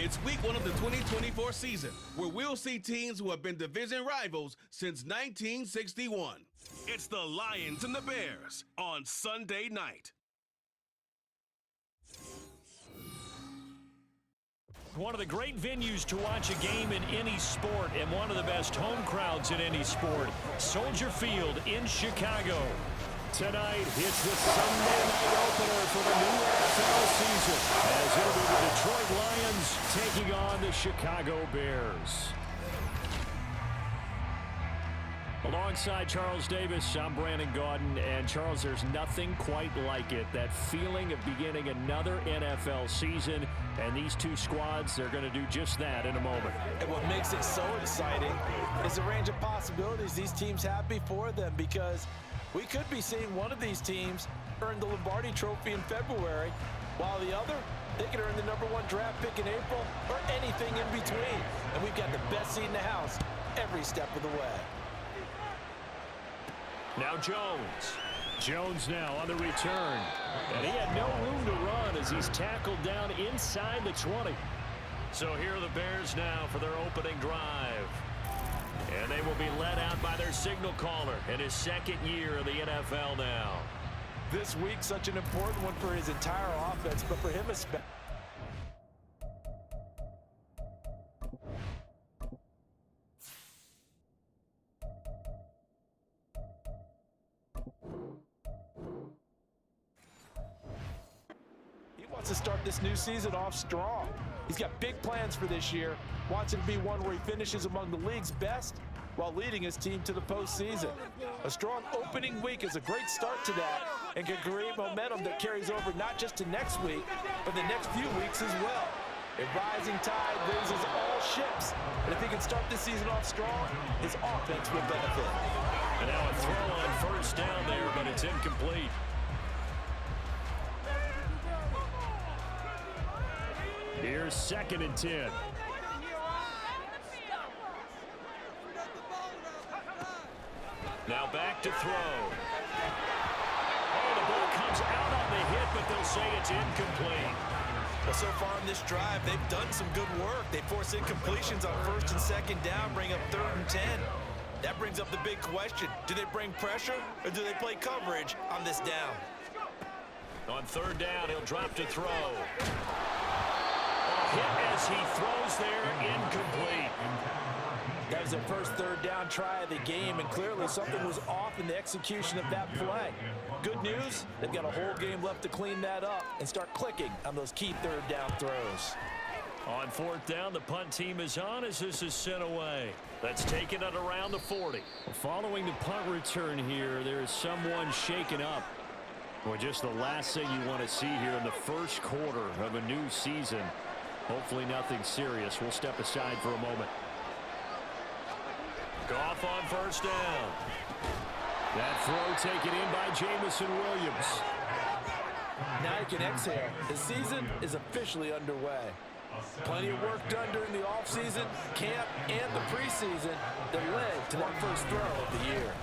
It's week 1 of the 2024 season, where we'll see teams who have been division rivals since 1961. It's the Lions and the Bears on Sunday night. One of the great venues to watch a game in any sport, and one of the best home crowds in any sport, Soldier Field in Chicago. Tonight, it's the Sunday night opener for the new NFL season, as it'll be the Detroit Lions taking on the Chicago Bears. Alongside Charles Davis, I'm Brandon Gaudin, and Charles, there's nothing quite like it. That feeling of beginning another NFL season, and these two squads, they're going to do just that in a moment. And what makes it so exciting is the range of possibilities these teams have before them, because we could be seeing one of these teams earn the Lombardi Trophy in February, while the other, they could earn the #1 draft pick in April, or anything in between. And we've got the best seat in the house every step of the way. Now Jones. Jones now on the return. And he had no room to run as he's tackled down inside the 20. So here are the Bears now for their opening drive. And they will be led out by their signal caller in his second year in the NFL now. This week, such an important one for his entire offense, but for him especially. To start this new season off strong. He's got big plans for this year, wants it to be one where he finishes among the league's best while leading his team to the postseason. A strong opening week is a great start to that and can create momentum that carries over not just to next week, but the next few weeks as well. A rising tide raises all ships, and if he can start this season off strong, his offense will benefit. And now a throw on first down there, but it's incomplete. Here's 2nd and 10. Now back to throw. Oh, the ball comes out on the hit, but they'll say it's incomplete. Well, so far in this drive, they've done some good work. They force incompletions on 1st and 2nd down, bring up 3rd and 10. That brings up the big question. Do they bring pressure, or do they play coverage on this down? On 3rd down, he'll drop to throw. Hit as he throws there, incomplete. That was their first 3rd down try of the game, and clearly something was off in the execution of that play. Good news, they've got a whole game left to clean that up and start clicking on those key 3rd down throws. On 4th down, the punt team is on as this is sent away. That's taken at around the 40. Following the punt return here, there is someone shaken up. Well, just the last thing you want to see here in the first quarter of a new season. Hopefully nothing serious. We'll step aside for a moment. Goff on 1st down. That throw taken in by Jamison Williams. Now you can exhale. The season is officially underway. Plenty of work done during the offseason, camp, and the preseason that led to that first throw of the year.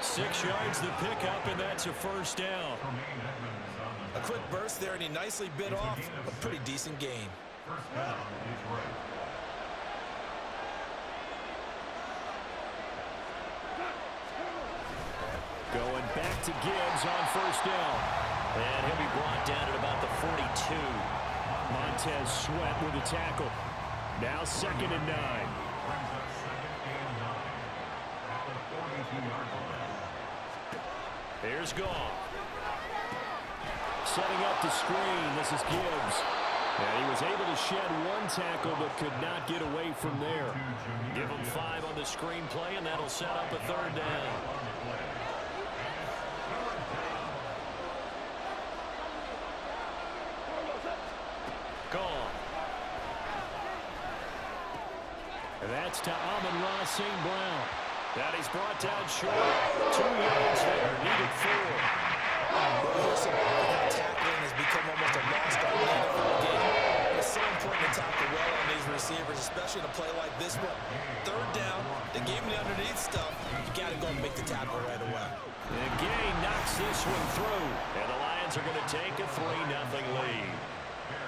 6 yards the pickup, and that's a 1st down. A quick burst there, and he nicely bit off a pretty decent gain. Going back to Gibbs on 1st down. And he'll be brought down at about the 42. Montez Sweat with a tackle. Now 2nd and 9. Here's Goff. Setting up the screen. This is Gibbs. And he was able to shed 1 tackle but could not get away from there. Give him 5 on the screen play, and that'll set up a 3rd down. Gone. And that's to Amon-Ra St. Brown. That he's brought down short. 2 yards there. Needed 4. Tackling has become almost a lost art in the NFL game. It's so important to tackle well on these receivers, especially in a play like this one. 3rd down, they gave him the underneath stuff. You got to go and make the tackle right away. And Gay knocks this one through. And the Lions are going to take a 3-0 lead.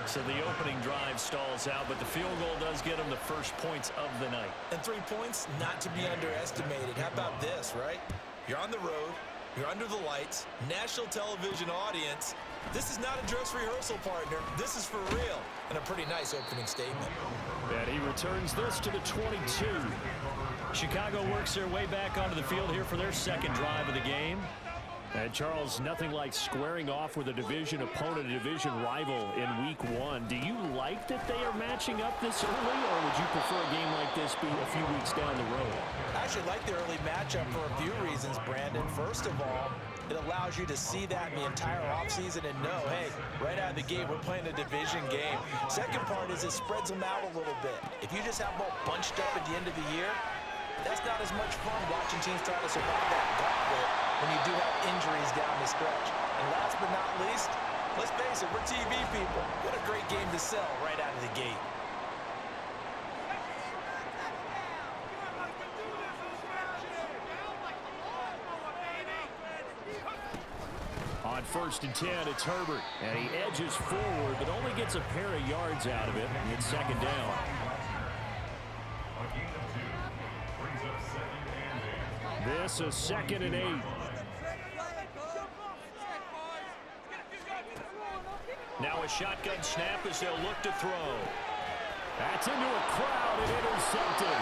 So the opening drive stalls out, but the field goal does get them the first points of the night. And 3 points, not to be underestimated. How about this, right? You're on the road. You're under the lights. National television audience. This is not a dress rehearsal, partner. This is for real. And a pretty nice opening statement. And he returns this to the 22. Chicago works their way back onto the field here for their second drive of the game. And Charles, nothing like squaring off with a division opponent, a division rival in week 1. Do you like that they are matching up this early, or would you prefer a game like this be a few weeks down the road? I actually like the early matchup for a few reasons, Brandon. First of all, it allows you to see that in the entire offseason and know, hey, right out of the gate, we're playing a division game. Second part is it spreads them out a little bit. If you just have them all bunched up at the end of the year, that's not as much fun watching teams try to survive that gauntlet when you do have injuries down the stretch. And last but not least, let's face it, we're TV people. What a great game to sell right out of the gate. On 1st and 10, it's Herbert. And he edges forward, but only gets a pair of yards out of it. And it's second down. This is 2nd and 8. Now a shotgun snap as they'll look to throw. That's into a crowd and intercepted.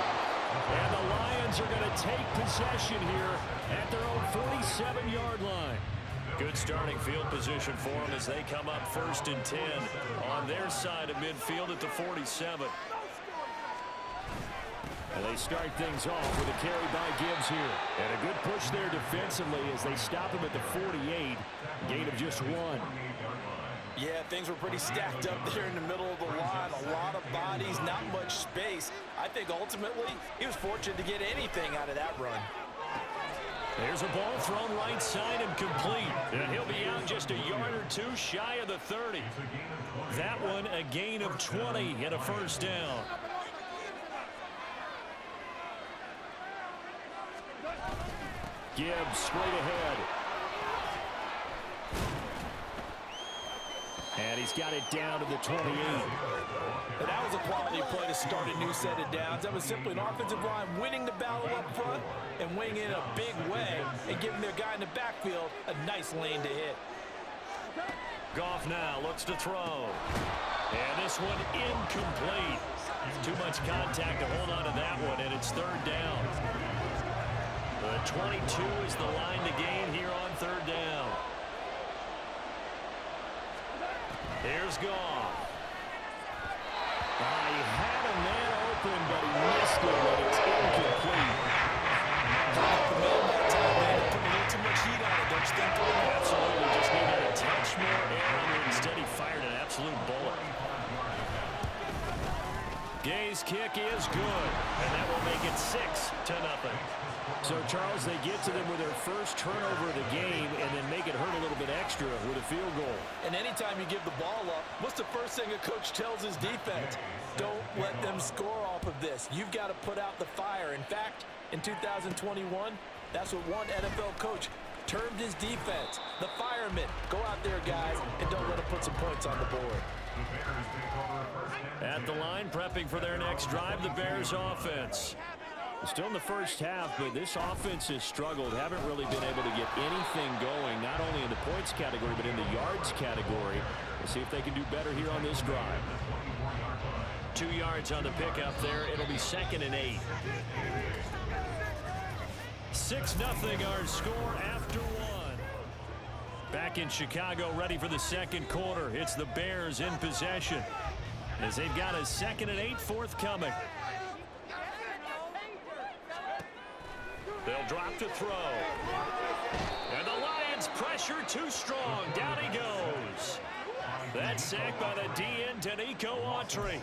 And the Lions are going to take possession here at their own 47-yard line. Good starting field position for them as they come up 1st and 10 on their side of midfield at the 47. And they start things off with a carry by Gibbs here. And a good push there defensively as they stop him at the 48. Gain of just 1. Yeah, things were pretty stacked up there in the middle of the line. A lot of bodies, not much space. I think ultimately he was fortunate to get anything out of that run. There's a ball thrown right side and complete. And he'll be out just a yard or two shy of the 30. That one a gain of 20 and a first down. Gibbs straight ahead. And he's got it down to the 28. And that was a quality play to start a new set of downs. That was simply an offensive line winning the battle up front and winning in a big way and giving their guy in the backfield a nice lane to hit. Goff now looks to throw. And this one incomplete. Too much contact to hold on to that one, and it's 3rd down. The 22 is the line to gain here on 3rd down. Here's Goff. He had a man open, but he missed it, and it's incomplete. The man that time, man, put a little too much heat on it, don't you think? Absolutely, just needed a touch more air under it. Instead, he fired an absolute bullet. Gay's kick is good, and that will make it 6-0. So, Charles, they get to them with their first turnover of the game and then make it hurt a little bit extra with a field goal. And anytime you give the ball up, what's the first thing a coach tells his defense? Don't let them score off of this. You've got to put out the fire. In fact, in 2021, that's what one NFL coach termed his defense. The firemen. Go out there, guys, and don't let them put some points on the board. At the line, prepping for their next drive, the Bears offense. Still in the first half, but this offense has struggled. Haven't really been able to get anything going, not only in the points category, but in the yards category. We'll see if they can do better here on this drive. 2 yards on the pickup there. It'll be 2nd and 8. 6-0 our score after 1. Back in Chicago, ready for the second quarter. It's the Bears in possession as they've got a 2nd and 8 forthcoming. They'll drop to throw. And the Lions pressure too strong. Down he goes. That's sacked by the DN, Danico Autry.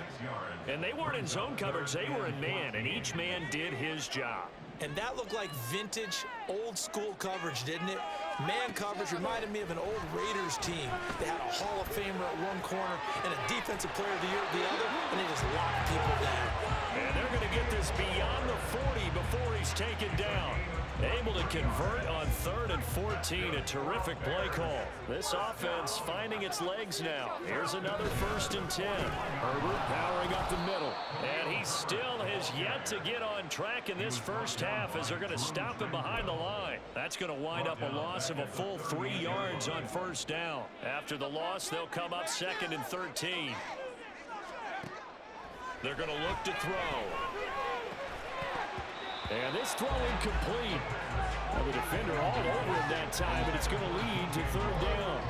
And they weren't in zone coverage. They were in man, and each man did his job. And that looked like vintage, old-school coverage, didn't it? Man coverage reminded me of an old Raiders team. They had a Hall of Famer at one corner and a Defensive Player of the Year at the other, and they just locked people down. And they're going to get this beyond the 40 before he's taken down. Able to convert on 3rd and 14. A terrific play call. This offense finding its legs now. Here's another 1st and 10. Herbert powering up the middle. And he still has yet to get on track in this first half as they're going to stop him behind the line. That's going to wind up a loss of a full 3 yards on 1st down. After the loss, they'll come up 2nd and 13. They're going to look to throw. And this throw incomplete. Now the defender all over him that time, but it's going to lead to 3rd down.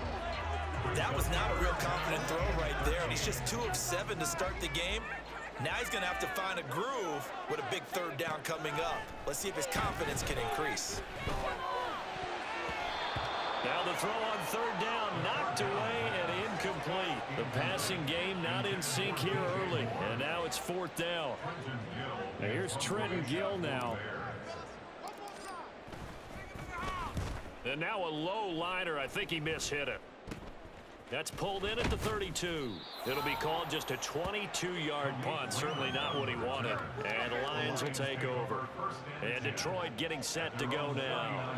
That was not a real confident throw right there, and he's just 2 of 7 to start the game. Now he's going to have to find a groove with a big 3rd down coming up. Let's see if his confidence can increase. Now the throw on 3rd down, knocked away and incomplete. The passing game not in sync here early, and now it's 4th down. Now here's Trenton Gill now. And now a low liner. I think he mishit it. That's pulled in at the 32. It'll be called just a 22-yard punt. Certainly not what he wanted. And the Lions will take over. And Detroit getting set to go now.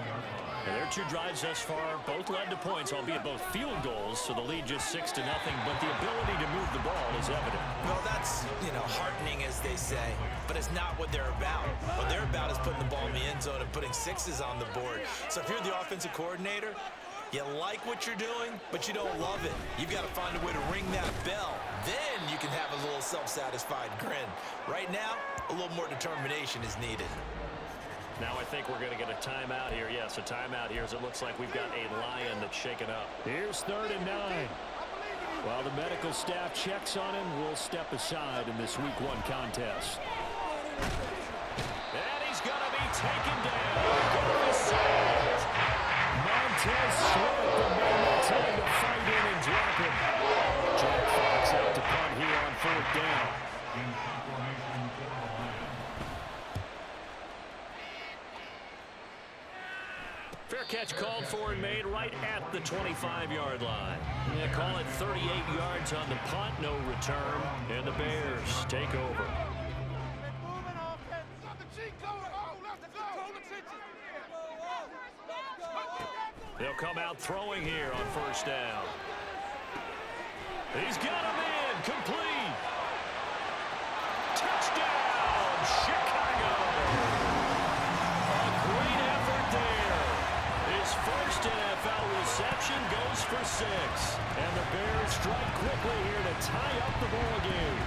And their 2 drives thus far both led to points, albeit both field goals, so the lead just 6-0, but the ability to move the ball is evident. Well, that's, heartening, as they say, but it's not what they're about. What they're about is putting the ball in the end zone and putting 6s on the board. So if you're the offensive coordinator, you like what you're doing, but you don't love it. You've got to find a way to ring that bell. Then you can have a little self-satisfied grin. Right now, a little more determination is needed. Now I think we're going to get a timeout here. Yes, a timeout here as it looks like we've got a Lion that's shaken up. Here's 3rd and 9. While the medical staff checks on him, we'll step aside in this Week 1 contest. And he's going to be taken down. Montez Sweat, the man that's having to fight in and drop him. Jack Fox out to punt here on 4th down. Fair catch called for and made right at the 25-yard line. They call it 38 yards on the punt, no return, and the Bears take over. They'll come out throwing here on 1st down. He's got him in, complete. Touchdown, Chicago. A great effort there. His first NFL reception goes for 6. And the Bears strike quickly here to tie up the ball game.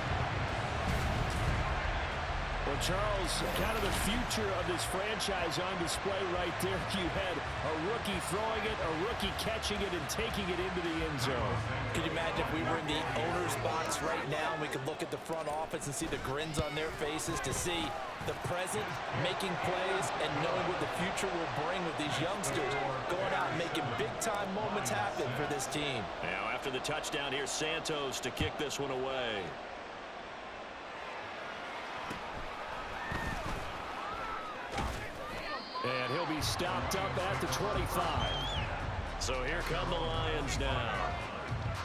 Well, Charles, kind of the future of this franchise on display right there. You had a rookie throwing it, a rookie catching it, and taking it into the end zone. Could you imagine if we were in the owner's box right now and we could look at the front office and see the grins on their faces, to see the present making plays and knowing what the future will bring with these youngsters going out and making big-time moments happen for this team. Now, after the touchdown, here's Santos to kick this one away. And he'll be stopped up at the 25. So here come the Lions now.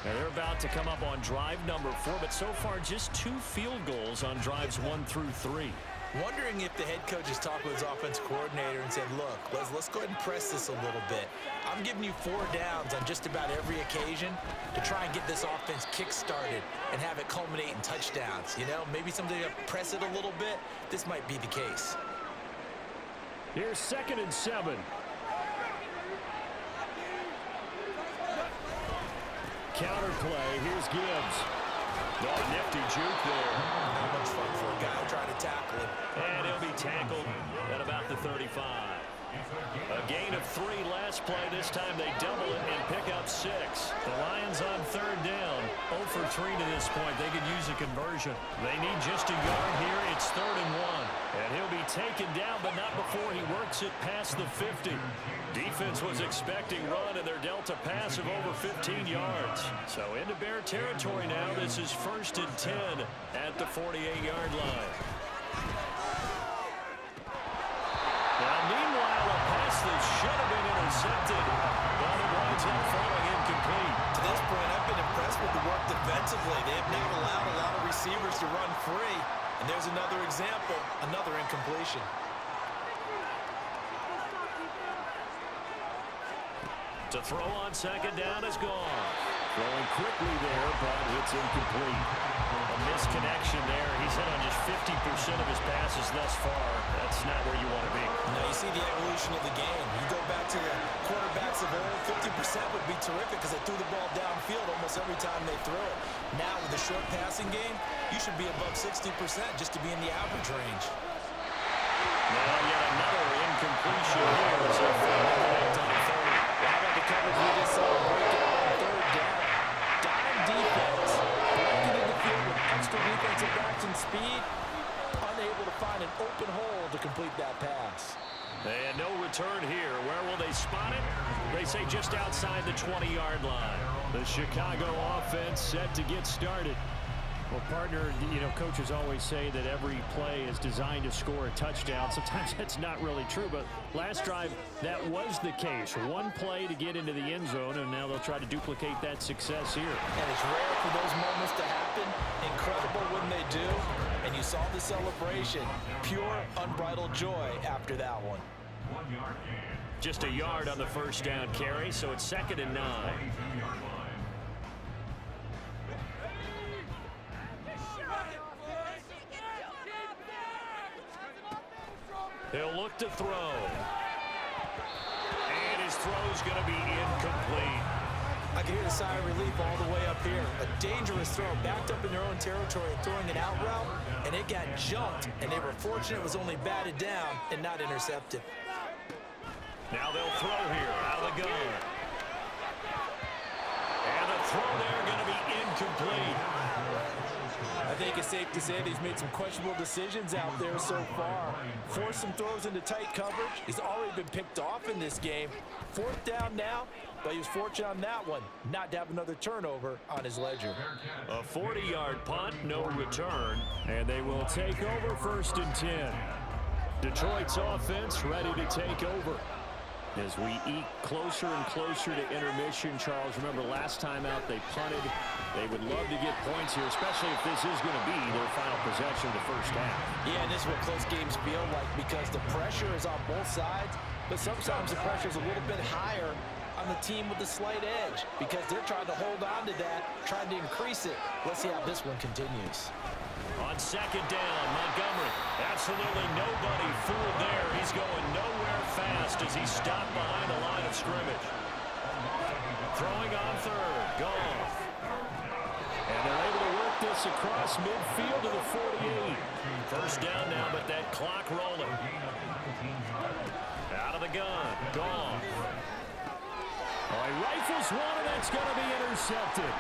And they're about to come up on drive number 4, but so far just 2 field goals on drives 1 through 3. Wondering if the head coach has talked with his offensive coordinator and said, look, let's go ahead and press this a little bit. I'm giving you 4 downs on just about every occasion to try and get this offense kick-started and have it culminate in touchdowns. Maybe somebody to press it a little bit. This might be the case. Here's 2nd and 7. Counter play. Here's Gibbs. Oh, nifty juke there. Not much fun for a guy trying to tackle him. And he'll be tackled at about the 35. A gain of 3 last play. This time they double it and pick up 6. The Lions on 3rd down. 0 for 3 to this point. They could use a conversion. They need just a yard here. It's 3rd and 1. And he'll be taken down, but not before he works it past the 50. Defense was expecting run, and they're dealt a pass of over 15 yards. So into Bear territory now. This is 1st and 10 at the 48-yard line. Now, meanwhile, a pass that should have been intercepted, but it winds up falling incomplete. To this point, I've been impressed with the work defensively. They have not allowed a lot of receivers to run free. And there's another example, another incompletion. To throw on second down is gone. Throwing quickly there, but it's incomplete. A misconnection there. He's hit on just 50% of his passes thus far. That's not where you want to be. Now you see the evolution of the game. You go back to the quarterbacks of old, 50% would be terrific because they threw the ball downfield almost every time they throw it. Now with the short passing game, you should be above 60% just to be in the average range. Now yet another incompletion here as they connect on third. How about the coverage we just saw break out on third down? Dime defense, breaking in the field with extra defensive action speed, unable to find an open hole to complete that pass. And no return here. Where will they spot it? They say just outside the 20-yard line. The Chicago offense set to get started. Well, partner, you know, coaches always say that every play is designed to score a touchdown. Sometimes that's not really true, but last drive, that was the case. One play to get into the end zone, and now they'll try to duplicate that success here. And it's rare for those moments to happen. Incredible when they do. And you saw the celebration. Pure, unbridled joy after that one. Just a yard on the first down carry, so it's 2nd and 9. He'll look to throw. And his throw's going to be incomplete. I can hear the sigh of relief all the way up here. A dangerous throw, backed up in their own territory, throwing an out route, and it got jumped, and they were fortunate it was only batted down and not intercepted. Now they'll throw here out of the gun. And the throw there going to be incomplete. I think it's safe to say that he's made some questionable decisions out there so far. Forced some throws into tight coverage. He's already been picked off in this game. 4th down now, but he was fortunate on that one not to have another turnover on his ledger. A 40-yard punt, no return, and they will take over 1st and 10. Detroit's offense ready to take over. As we eke closer and closer to intermission, Charles, remember last time out they punted. They would love to get points here, especially if this is going to be their final possession of the first half. Yeah, and this is what close games feel like because the pressure is on both sides, but sometimes the pressure is a little bit higher on the team with the slight edge because they're trying to hold on to that, trying to increase it. Let's see how this one continues. On 2nd down, Montgomery. Absolutely nobody fooled there. He's going nowhere fast as he's stopped behind the line of scrimmage. Throwing on 3rd. Gone. And they're able to work this across midfield to the 48. First down now, but that clock rolling. Out of the gun. Gone. Oh, he rifles one, and that's going to be intercepted.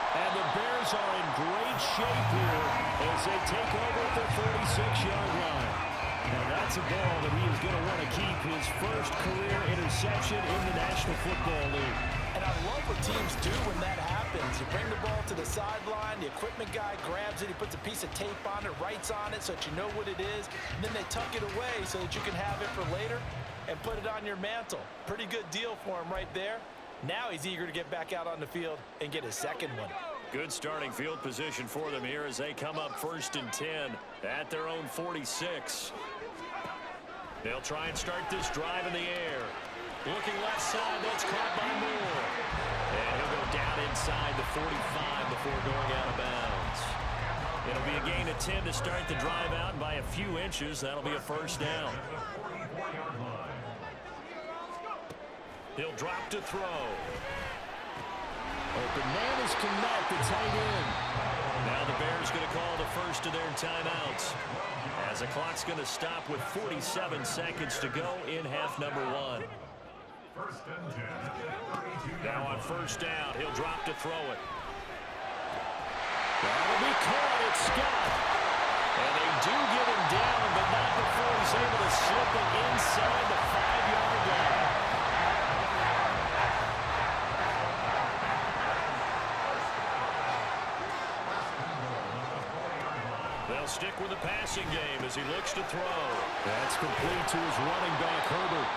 And the Bears are in great shape here as they take over at the 46-yard line. And that's a ball that he is going to want to keep, his first career interception in the National Football League. And I love what teams do when that happens. You bring the ball to the sideline, the equipment guy grabs it, he puts a piece of tape on it, writes on it so that you know what it is, and then they tuck it away so that you can have it for later and put it on your mantle. Pretty good deal for him right there. Now he's eager to get back out on the field and get his second one. Good starting field position for them here as they come up 1st and 10 at their own 46. They'll try and start this drive in the air. Looking left side, that's caught by Moore. And he'll go down inside the 45 before going out of bounds. It'll be a gain of 10 to start the drive out, and by a few inches, that'll be a first down. He'll drop to throw. Open man is Connect, the tight end. Now the Bears going to call the first of their timeouts as the clock's going to stop with 47 seconds to go in half number 1. Now on first down, he'll drop to throw it. That'll be caught. It's Scott. And they do get him down, but not before he's able to slip it inside the 5-yard line. They'll stick with the passing game as he looks to throw. That's complete to his running back, Herbert.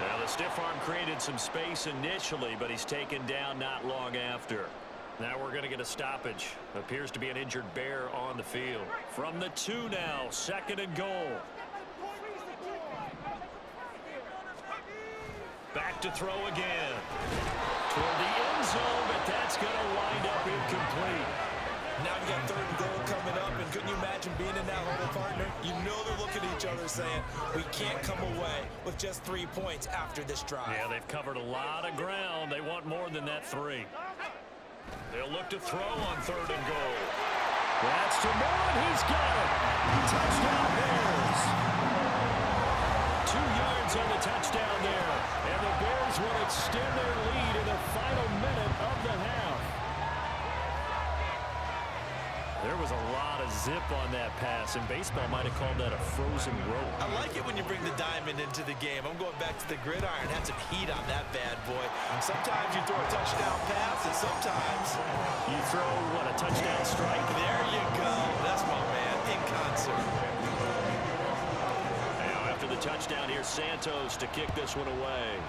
Now, the stiff arm created some space initially, but he's taken down not long after. Now we're going to get a stoppage. Appears to be an injured Bear on the field. From the 2 now, 2nd and goal. Back to throw again. Toward the end zone, but that's going to wind up incomplete. Now you got 3rd and goal coming up, and couldn't you imagine being in that hole, partner? You know they're looking at each other saying, we can't come away with just 3 points after this drive. Yeah, they've covered a lot of ground. They want more than that 3. They'll look to throw on 3rd and goal. That's to Moore, and he's got it. Touchdown Bears. 2 yards on the touchdown there. And the Bears will extend their lead in the final minute of the half. There was a lot of zip on that pass, and baseball might have called that a frozen rope. I like it when you bring the diamond into the game. I'm going back to the gridiron. Had some heat on that bad boy. Sometimes you throw a touchdown pass, and sometimes you throw, what, a touchdown strike? There you go. That's my man, in concert. Now, after the touchdown, here's Santos to kick this one away.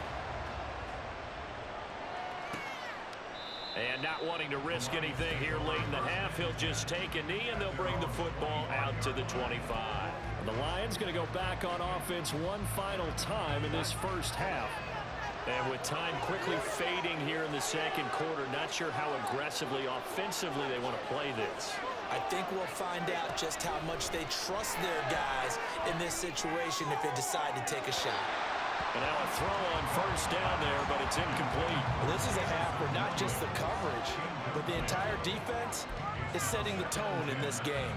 And not wanting to risk anything here late in the half, he'll just take a knee, and they'll bring the football out to the 25. And the Lions going to go back on offense one final time in this first half. And with time quickly fading here in the second quarter, not sure how aggressively, offensively they want to play this. I think we'll find out just how much they trust their guys in this situation if they decide to take a shot. And now a throw on 1st down there, but it's incomplete. Well, this is a half where not just the coverage, but the entire defense is setting the tone in this game.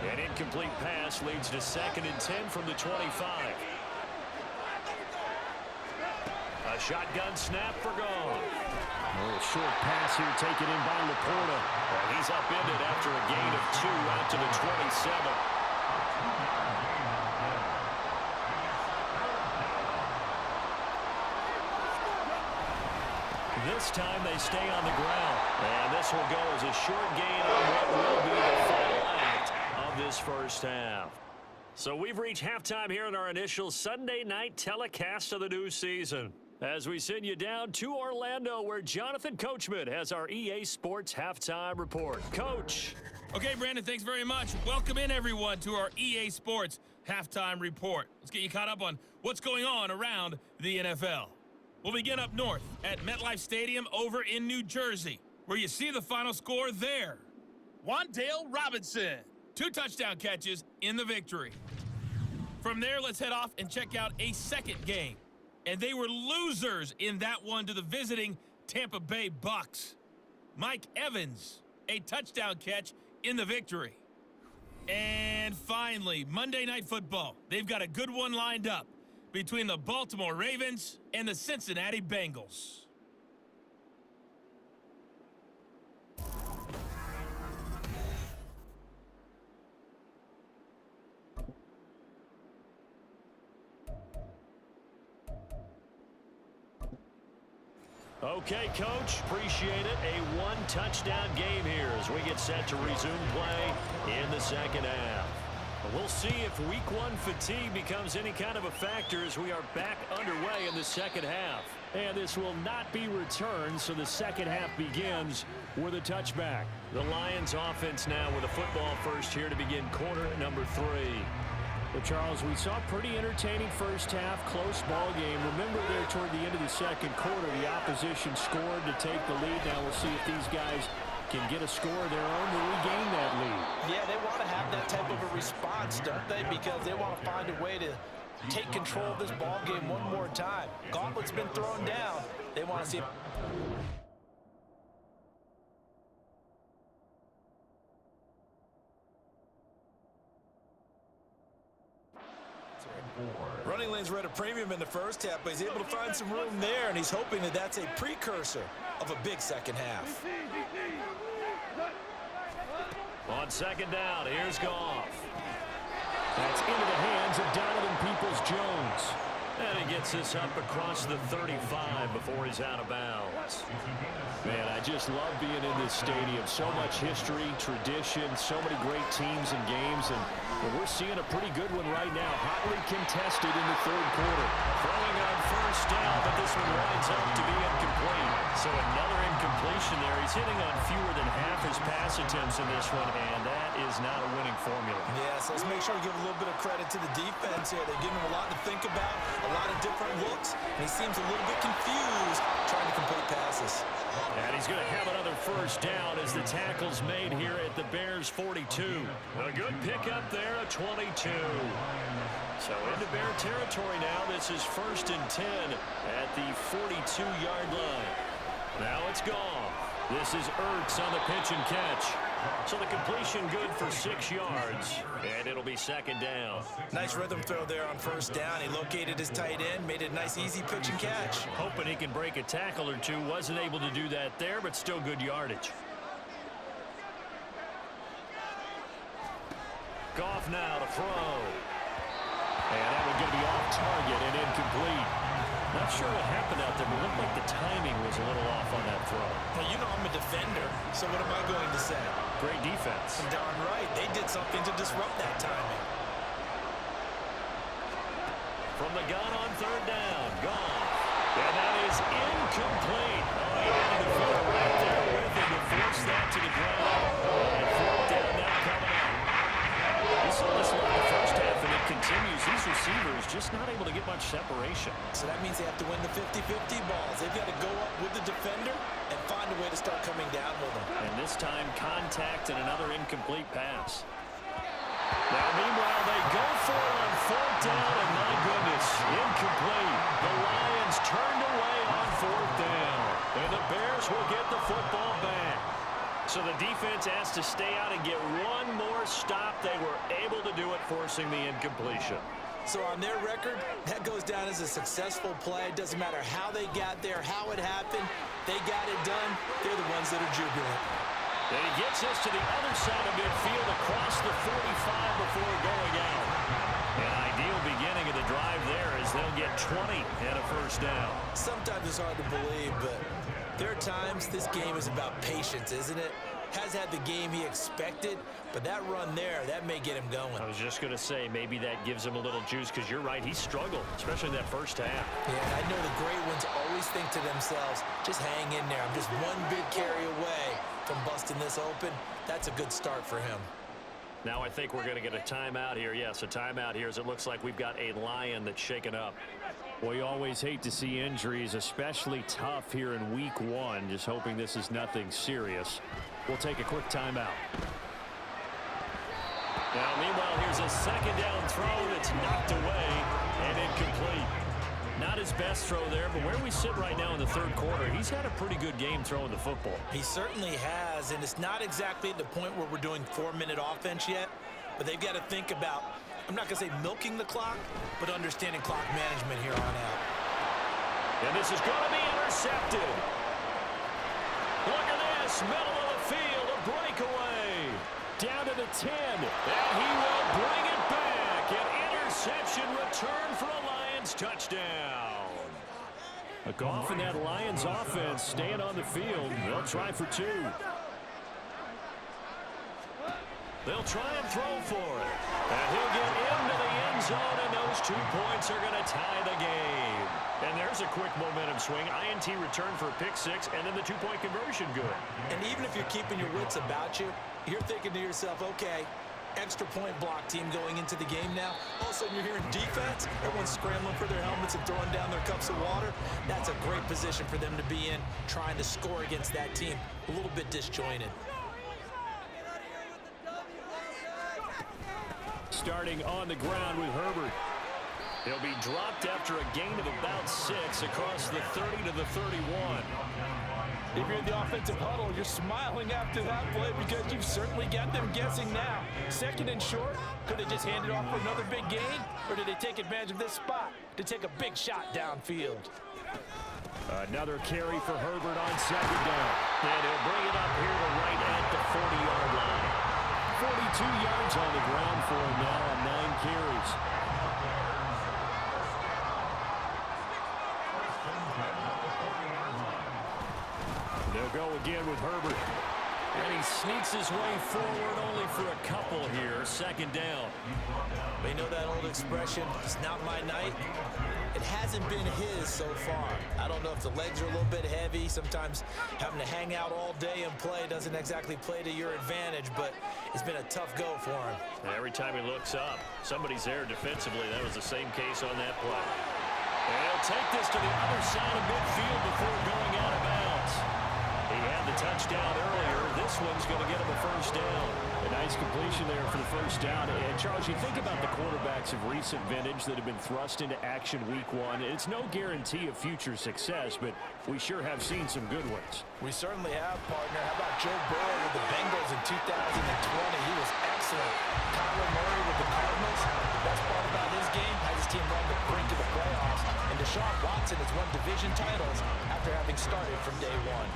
An incomplete pass leads to 2nd and 10 from the 25. A shotgun snap for Gone. A little short pass here taken in by Laporta. Well, he's upended after a gain of 2 out to the 27. This time they stay on the ground. And this will go as a short gain on what will be the final act of this first half. So we've reached halftime here in our initial Sunday night telecast of the new season, as we send you down to Orlando, where Jonathan Coachman has our EA Sports halftime report. Coach. Okay, Brandon, thanks very much. Welcome in, everyone, to our EA Sports halftime report. Let's get you caught up on what's going on around the NFL. We'll begin up north at MetLife Stadium over in New Jersey, where you see the final score there. Wan'Dale Robinson, 2 touchdown catches in the victory. From there, let's head off and check out a second game. And they were losers in that one to the visiting Tampa Bay Bucks. Mike Evans, a touchdown catch in the victory. And finally, Monday Night Football. They've got a good one lined up between the Baltimore Ravens and the Cincinnati Bengals. Okay, Coach, appreciate it. A 1-touchdown game here as we get set to resume play in the second half. We'll see if week 1 fatigue becomes any kind of a factor as we are back underway in the second half. And this will not be returned, so the second half begins with a touchback. The Lions offense now with a football first here to begin quarter number 3. Well, Charles, we saw a pretty entertaining first half, close ball game. Remember there toward the end of the second quarter, the opposition scored to take the lead. Now we'll see if these guys can get a score of their own to regain that lead. Yeah, they want to have that type of a response, don't they? Because they want to find a way to take control of this ball game one more time. Gauntlet's been thrown down. They want to see it. Running lanes were at a premium in the first half, but he's able to find some room there, and he's hoping that that's a precursor of a big second half. On second down, here's Goff. That's into the hands of Donovan Peoples-Jones. And he gets this up across the 35 before he's out of bounds. Man, I just love being in this stadium. So much history, tradition, so many great teams and games, and we're seeing a pretty good one right now. Hotly contested in the third quarter. Throwing on first down, but this one winds up to be incomplete. So another incompletion there. He's hitting on fewer than half his pass attempts in this one, and that is not a winning formula. Yeah, so let's make sure we give a little bit of credit to the defense here. They're giving him a lot to think about, a lot of different looks, and he seems a little bit confused trying to complete passes. And he's going to have another first down as the tackle's made here at the Bears 42. A good pickup there, a 22. So into Bear territory now. This is 1st and 10 at the 42-yard line. Now it's gone. This is Ertz on the pitch and catch. So the completion good for 6 yards, and it'll be 2nd down. Nice rhythm throw there on 1st down. He located his tight end, made it a nice, easy pitch and catch. Hoping he can break a tackle or two. Wasn't able to do that there, but still good yardage. Goff now to throw. And that one going to be off target and incomplete. Not sure what happened out there, but looked like the timing was a little off on that throw. Well, you know I'm a defender, so what am I going to say? Great defense. Darn right. They did something to disrupt that timing. From the gun on 3rd down. Gone. And that is incomplete. Oh, he had the field right there with him to force that to the ground. And 4th down now coming up. We saw this one in the first half, and it continues. These receivers just not able to get much separation. So that means they have to win the 50-50 balls. They've got to go up with the defender and find a way to start coming down with them. And this time, contact and another incomplete pass. Now, meanwhile, they go for it on 4th down, and my goodness, incomplete. The Lions turned away on 4th down, and the Bears will get the football back. So the defense has to stay out and get one more stop. They were able to do it, forcing the incompletion. So on their record, that goes down as a successful play. It doesn't matter how they got there, how it happened. They got it done. They're the ones that are jubilant. And he gets us to the other side of midfield across the 45 before going out. An ideal beginning of the drive there as they'll get 20 and a first down. Sometimes it's hard to believe, but there are times this game is about patience, isn't it? Has had the game he expected, but that run there, that may get him going. I was just going to say, maybe that gives him a little juice, because you're right, he struggled, especially in that first half. Yeah, I know the great ones always think to themselves, just hang in there. I'm just one big carry away from busting this open. That's a good start for him. Now I think we're going to get a timeout here. Yes, a timeout here, as it looks like we've got a Lion that's shaken up. Well, you always hate to see injuries, especially tough here in week 1. Just hoping this is nothing serious. We'll take a quick timeout. Now, meanwhile, here's a 2nd down throw that's knocked away and incomplete. Not his best throw there, but where we sit right now in the 3rd quarter, he's had a pretty good game throwing the football. He certainly has, and it's not exactly at the point where we're doing 4-minute offense yet, but they've got to think about, I'm not going to say milking the clock, but understanding clock management here on out. And this is going to be intercepted. Look at this, middle of the field, a breakaway. Down to the 10, and he will bring it back. An interception return for a Lions touchdown. A Goff in that Lions offense staying on the field. They'll try for 2. They'll try and throw for it. And he'll get into the end zone, and those 2 points are going to tie the game. And there's a quick momentum swing. INT return for a pick 6, and then the 2-point conversion good. And even if you're keeping your wits about you, you're thinking to yourself, okay, extra point block team going into the game now. All of a sudden you're hearing defense. Everyone's scrambling for their helmets and throwing down their cups of water. That's a great position for them to be in, trying to score against that team. A little bit disjointed. Starting on the ground with Herbert. He'll be dropped after a gain of about 6 across the 30 to the 31. If you're in the offensive huddle, you're smiling after that play because you've certainly got them guessing now. 2nd and short, could they just hand it off for another big gain? Or did they take advantage of this spot to take a big shot downfield? Another carry for Herbert on 2nd down. And he'll bring it up here to right at the 40-yard line. 42 yards on the ground for him now on 9 carries. They'll go again with Herbert. And he sneaks his way forward only for a couple here. 2nd down. They know that old expression, it's not my night. It hasn't been his so far. I don't know if the legs are a little bit heavy. Sometimes having to hang out all day and play doesn't exactly play to your advantage, but it's been a tough go for him. Every time he looks up, somebody's there defensively. That was the same case on that play. And he'll take this to the other side of midfield before going out of bounds. He had the touchdown earlier. This one's going to get him a first down. A nice completion there for the first down. And, Charles, you think about the quarterbacks of recent vintage that have been thrust into action week one. It's no guarantee of future success, but we sure have seen some good ones. We certainly have, partner. How about Joe Burrow with the Bengals in 2020? He was excellent. Kyler Murray with the Cardinals. The best part about his game has his team on the brink of the playoffs. And Deshaun Watson has won division titles after having started from day one.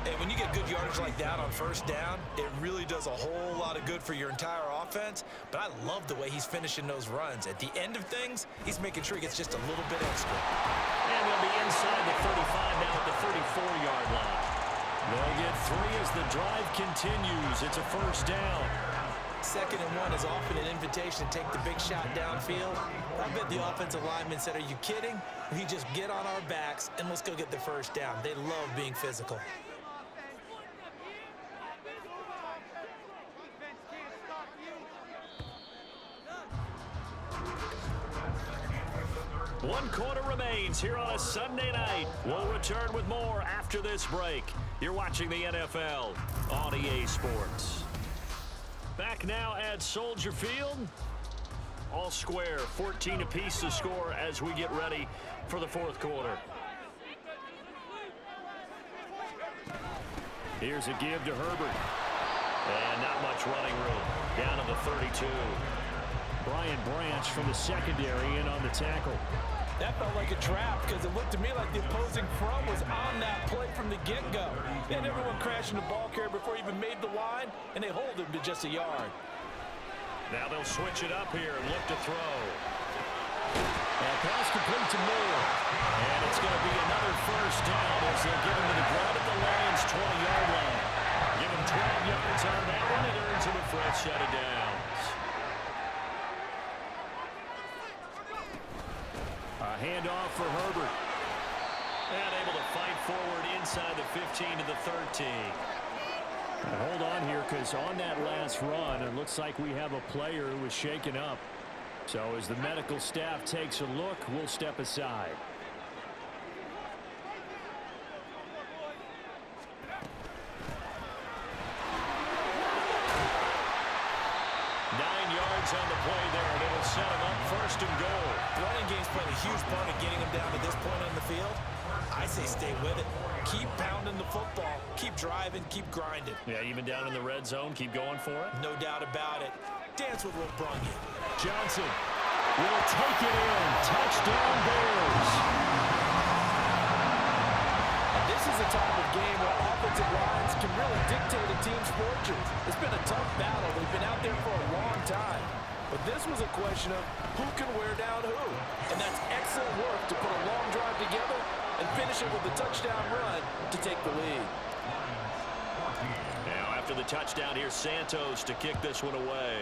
And when you get good yardage like that on first down, it really does a whole lot of good for your entire offense. But I love the way he's finishing those runs. At the end of things, he's making sure he gets just a little bit extra. And they'll be inside the 35 now at the 34-yard line. They'll get 3 as the drive continues. It's a first down. 2nd and 1 is often an invitation to take the big shot downfield. I bet the offensive lineman said, "Are you kidding? We just get on our backs and let's go get the first down." They love being physical. One quarter remains here on a Sunday night. We'll return with more after this break. You're watching the NFL on EA Sports. Back now at Soldier Field. All square, 14 apiece to score as we get ready for the fourth quarter. Here's a give to Herbert. And not much running room. Down to the 32. Brian Branch from the secondary in on the tackle. That felt like a trap because it looked to me like the opposing front was on that play from the get-go. They had everyone crashing the ball carrier before he even made the line, and they hold him to just a yard. Now they'll switch it up here and look to throw. And pass complete to Moore. And it's going to be another first down as they'll give him to the ground at the Lions' 20-yard line. Give him 12 yards on that one. It earns him a first set of downs. A handoff for Herbert. And able to fight forward inside the 15 to the 13. And hold on here, because on that last run, it looks like we have a player who was shaken up. So as the medical staff takes a look, we'll step aside. On the play there, and it'll set him up first and goal. Running game's playing a huge part of getting him down to this point on the field. I say stay with it. Keep pounding the football. Keep driving. Keep grinding. Yeah, even down in the red zone, keep going for it. No doubt about it. Dance with what brung you. Johnson will take it in. Touchdown Bears. This is a type of game where offensive lines can really dictate a team's fortunes. It's been a tough battle. They've been out there for a long time. But this was a question of who can wear down who. And that's excellent work to put a long drive together and finish it with a touchdown run to take the lead. Now after the touchdown, here's Santos to kick this one away.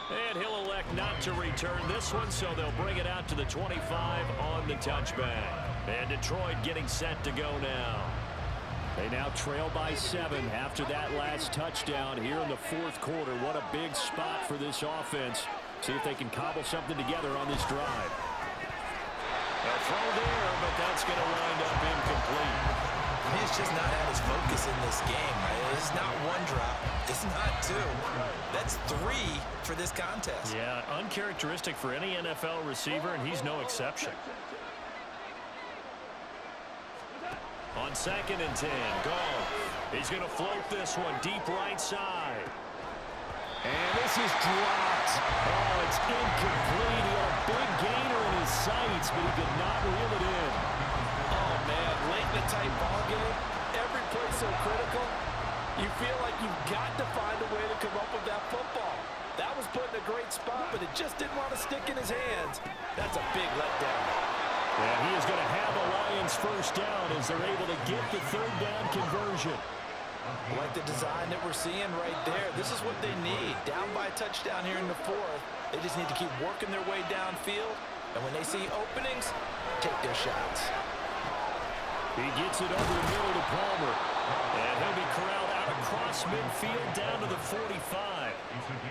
And he'll elect not to return this one, so they'll bring it out to the 25 on the touchback. And Detroit getting set to go now. They now trail by 7 after that last touchdown here in the fourth quarter. What a big spot for this offense. See if they can cobble something together on this drive. A throw there, but that's going to wind up incomplete. He's just not at his focus in this game. It's not one drop. It's not 2. That's 3 for this contest. Yeah, uncharacteristic for any NFL receiver, and he's no exception. On 2nd and 10, Goff. He's going to float this one deep right side. And this is dropped. Oh, it's incomplete. He had a big gainer in his sights, but he could not reel it in. Oh, man, late in a tight ball game, every play so critical. You feel like you've got to find a way to come up with that football. That was put in a great spot, but it just didn't want to stick in his hands. That's a big letdown. And he is going to have a Lions first down as they're able to get the 3rd down conversion. Like the design that we're seeing right there. This is what they need. Down by a touchdown here in the fourth. They just need to keep working their way downfield. And when they see openings, take their shots. He gets it over the middle to Palmer. And he'll be corralled out across midfield down to the 45.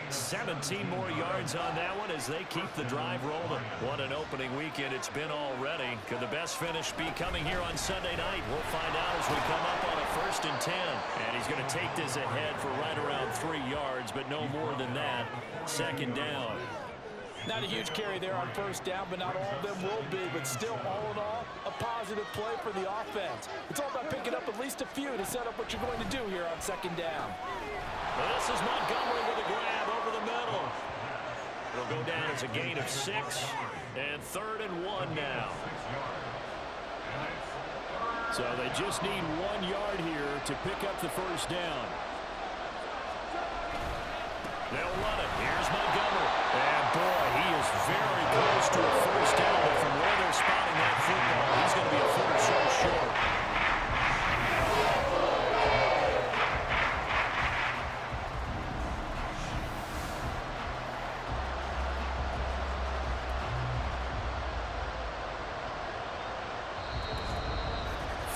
17 more yards on that one as they keep the drive rolling. What an opening weekend it's been already. Could the best finish be coming here on Sunday night? We'll find out as we come up on a 1st and 10. And he's going to take this ahead for right around 3 yards, but no more than that. 2nd down. Not a huge carry there on 1st down, but not all of them will be. But still, all in all, a positive play for the offense. It's all about picking up at least a few to set up what you're going to do here on 2nd down. Well, this is Montgomery with a grab over the middle. It'll go down as a gain of 6, and 3rd and 1 now. So they just need 1 yard here to pick up the 1st down. They'll run it. Here's Montgomery. And boy, he is very close to a 1st down, but from where they're spotting that football, he's going to be a foot or so short.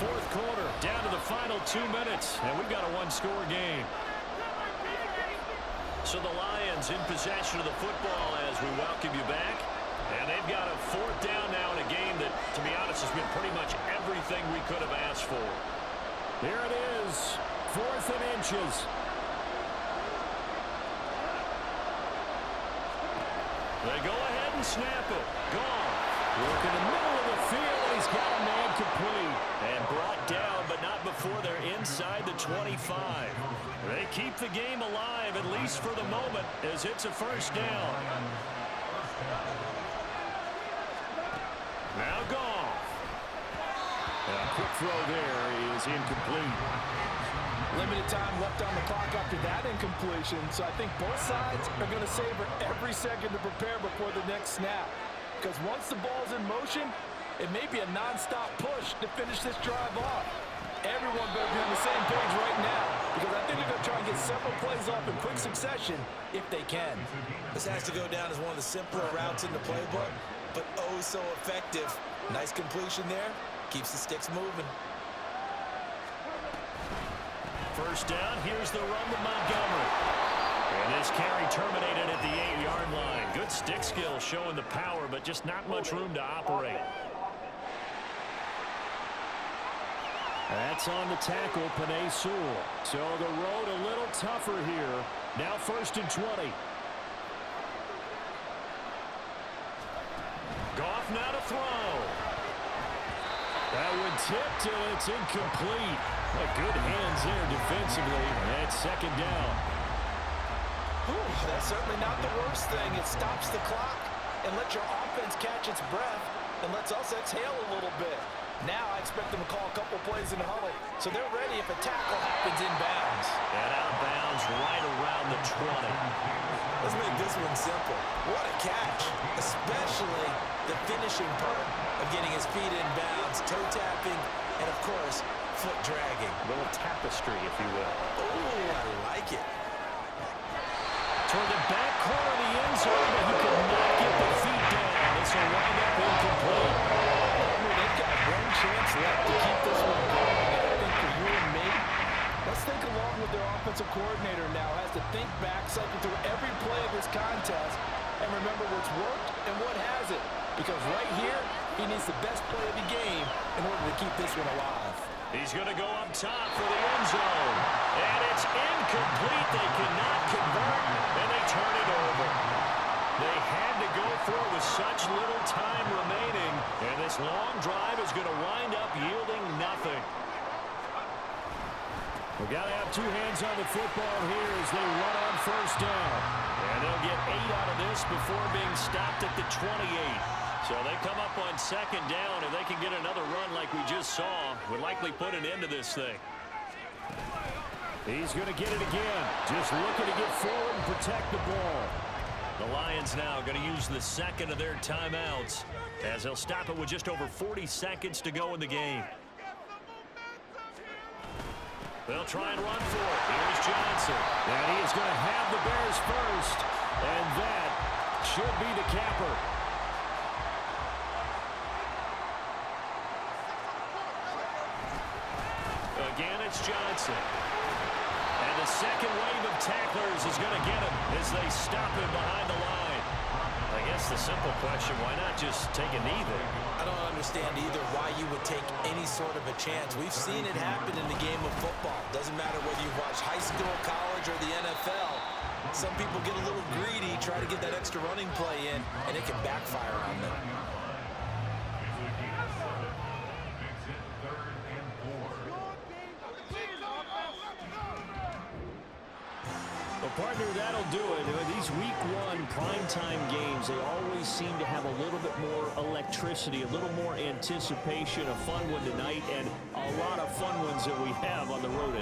Fourth quarter, down to the final 2 minutes, and we've got a 1-score game. So the Lions in possession of the football as we welcome you back. And they've got a 4th down now in a game that, to be honest, has been pretty much everything we could have asked for. Here it is, 4th and inches. They go ahead and snap it. Gone. Work in the middle of the field, and he's got a man complete. And brought down, but not before they're inside the 25. They keep the game alive, at least for the moment, as it's a 1st down. Now Goff. And a quick throw there is incomplete. Limited time left on the clock after that incompletion, so I think both sides are going to savor every second to prepare before the next snap. Because once the ball's in motion, it may be a non-stop push to finish this drive off. Everyone better be on the same page right now, because I think they're going to try and get several plays off in quick succession if they can. This has to go down as one of the simpler routes in the playbook, but oh so effective. Nice completion there. Keeps the sticks moving. 1st down. Here's the run to Montgomery. And this carry terminated at the 8-yard line. Good stick skill showing the power, but just not much room to operate. That's on the tackle, Penei Sewell. So the road a little tougher here. Now 1st and 20. Goff now to throw. That one tipped, and it's incomplete. But good hands there defensively. That's 2nd down. That's certainly not the worst thing. It stops the clock and lets your offense catch its breath and lets us exhale a little bit. Now I expect them to call a couple plays in the huddle, so they're ready if a tackle happens inbounds. And outbounds right around the 20. Let's make this one simple. What a catch, especially the finishing part of getting his feet inbounds, toe tapping, and of course, foot dragging. A little tapestry, if you will. Oh, I like it. Toward the back corner of the end zone, but he could not get the feet down. This will wind up incomplete. They've got one chance left to keep this one going. And I think for you and me, let's think along with their offensive coordinator now. Has to think back, cycle through every play of this contest, and remember what's worked and what hasn't. Because right here, he needs the best play of the game in order to keep this one alive. He's going to go up top for the end zone. And it's incomplete. They cannot convert, and they turn it over. They had to go for it with such little time remaining, and this long drive is going to wind up yielding nothing. We've got to have 2 hands on the football here as they run on 1st down. And they'll get 8 out of this before being stopped at the 28. So they come up on 2nd down, and they can get another run like we just saw. Would likely put an end to this thing. He's going to get it again. Just looking to get forward and protect the ball. The Lions now going to use the 2nd of their timeouts as they'll stop it with just over 40 seconds to go in the game. They'll try and run for it. Here's Johnson. And he is going to have the Bears first. And that should be the capper. Again, it's Johnson. And the second wave of tacklers is going to get him as they stop him behind the line. I guess the simple question, why not just take a knee there? I don't understand either why you would take any sort of a chance. We've seen it happen in the game of football. Doesn't matter whether you watch high school, college, or the NFL. Some people get a little greedy, try to get that extra running play in, and it can backfire on them. Well, partner, that'll do it. These week one primetime games, they always seem to have a little bit more electricity, a little more anticipation, a fun one tonight, and a lot of fun ones that we have on the road ahead.